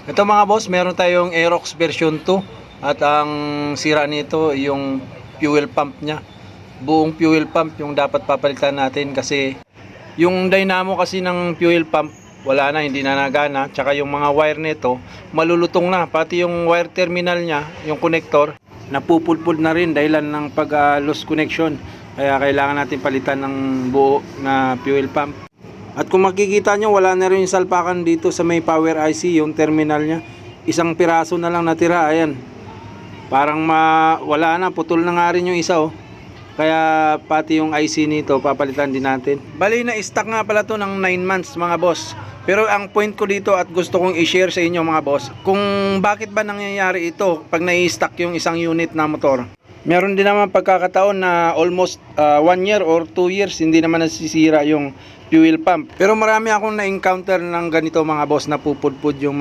Ito mga boss, meron tayong Aerox version 2 at ang sira nito yung fuel pump niya. Buong fuel pump yung dapat papalitan natin kasi yung dynamo kasi ng fuel pump wala na, hindi na nagana. Tsaka yung mga wire nito malulutong na, pati yung wire terminal niya, yung connector, napupudpud na rin dahilan ng pag loose connection. Kaya kailangan natin palitan ng buo na fuel pump. At kung makikita nyo, wala na rin yung salpakan dito sa may power IC, yung terminal nya. Isang piraso na lang natira, ayan. Parang wala na, putol na nga rin yung isa oh. Kaya pati yung IC nito, papalitan din natin. Bali na stock nga pala to ng 9 months mga boss. Pero ang point ko dito at gusto kong i-share sa inyo mga boss, kung bakit ba nangyayari ito pag nai-stock yung isang unit na motor. Meron din naman pagkakataon na almost 1 year or 2 years hindi naman nasisira yung fuel pump. Pero marami akong na-encounter ng ganito mga boss na pupudpud yung